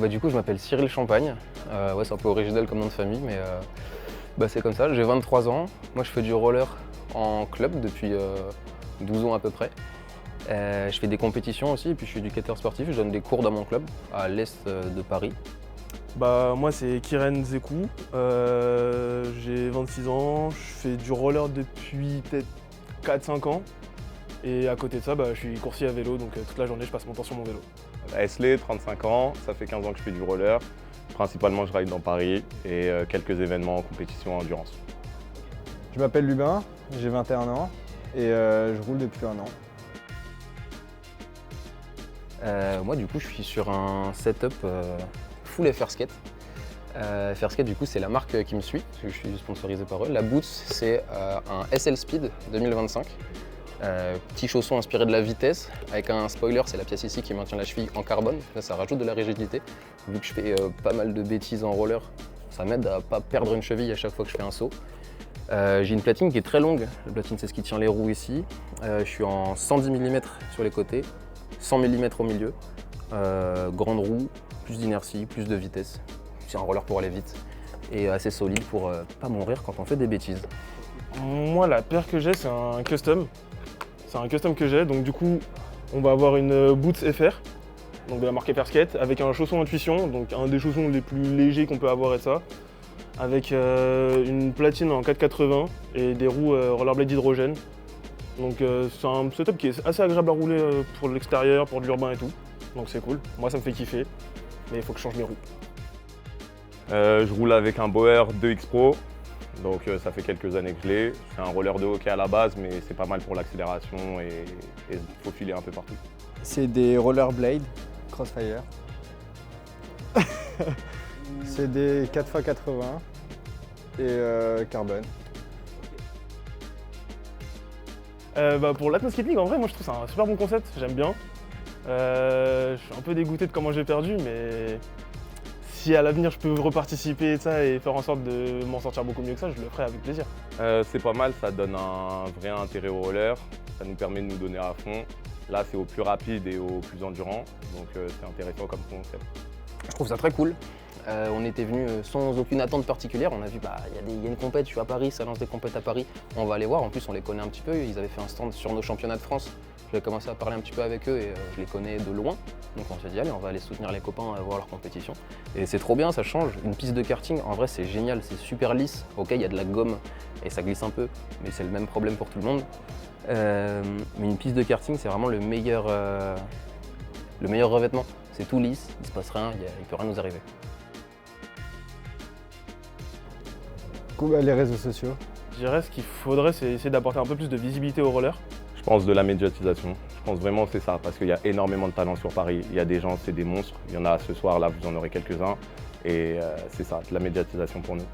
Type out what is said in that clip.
Du coup, je m'appelle Cyril Champagne. Ouais, c'est un peu original comme nom de famille, mais c'est comme ça. J'ai 23 ans. Moi, je fais du roller en club depuis 12 ans à peu près. Je fais des compétitions aussi, et puis je suis éducateur sportif. Je donne des cours dans mon club à l'est de Paris. Moi c'est Kiren Zekou, j'ai 26 ans, je fais du roller depuis peut-être 4-5 ans et à côté de ça je suis coursier à vélo donc toute la journée je passe mon temps sur mon vélo. Esley, 35 ans, ça fait 15 ans que je fais du roller. Principalement je ride dans Paris et quelques événements en compétition endurance. Je m'appelle Lubin, j'ai 21 ans et je roule depuis un an. Moi, du coup, je suis sur un setup full FR-Skate. FR-Skate, du coup, c'est la marque qui me suit, parce que je suis sponsorisé par eux. La Boots, c'est un SL Speed 2025. Petit chausson inspiré de la vitesse, avec un spoiler, c'est la pièce ici qui maintient la cheville en carbone. Là, ça rajoute de la rigidité. Vu que je fais pas mal de bêtises en roller, ça m'aide à pas perdre une cheville à chaque fois que je fais un saut. J'ai une platine qui est très longue. La platine, c'est ce qui tient les roues ici. Je suis en 110 mm sur les côtés, 100 mm au milieu. Grande roue, plus d'inertie, plus de vitesse. C'est un roller pour aller vite et assez solide pour pas mourir quand on fait des bêtises. Moi la paire que j'ai c'est un custom. C'est un custom que j'ai, donc du coup on va avoir une Boots FR, donc de la marque FR-Skate, avec un chausson Intuition, donc un des chaussons les plus légers qu'on peut avoir et ça, avec une platine en 480 et des roues rollerblade d'hydrogène. Donc c'est un setup qui est assez agréable à rouler pour l'extérieur, pour de l'urbain et tout, donc c'est cool. Moi ça me fait kiffer, mais il faut que je change mes roues. Je roule avec un Bauer 2X Pro, donc ça fait quelques années que je l'ai. C'est un roller de hockey à la base, mais c'est pas mal pour l'accélération et faut filer un peu partout. C'est des rollerblades Crossfire. C'est des 4x80 et carbone. Pour l'Atmos Skate League, en vrai, moi je trouve ça un super bon concept, j'aime bien. Je suis un peu dégoûté de comment j'ai perdu, mais si à l'avenir je peux reparticiper et ça et faire en sorte de m'en sortir beaucoup mieux que ça, je le ferai avec plaisir. C'est pas mal, ça donne un vrai intérêt au roller, ça nous permet de nous donner à fond. Là c'est au plus rapide et au plus endurant, donc c'est intéressant comme concept. Je trouve ça très cool. On était venus sans aucune attente particulière. On a vu, il y a une compète, je suis à Paris, ça lance des compètes à Paris. On va aller voir. En plus, on les connaît un petit peu. Ils avaient fait un stand sur nos championnats de France. J'avais commencé à parler un petit peu avec eux et je les connais de loin. Donc on s'est dit, allez, on va aller soutenir les copains, voir leur compétition. Et c'est trop bien, ça change. Une piste de karting, en vrai, c'est génial, c'est super lisse. Ok, il y a de la gomme et ça glisse un peu, mais c'est le même problème pour tout le monde. Mais une piste de karting, c'est vraiment le meilleur revêtement. C'est tout lisse, il se passe rien, il peut rien nous arriver. Les réseaux sociaux. Je dirais ce qu'il faudrait, c'est essayer d'apporter un peu plus de visibilité aux rollers. Je pense de la médiatisation, je pense vraiment que c'est ça, parce qu'il y a énormément de talents sur Paris. Il y a des gens, c'est des monstres, il y en a ce soir, là vous en aurez quelques-uns, et c'est ça, de la médiatisation pour nous.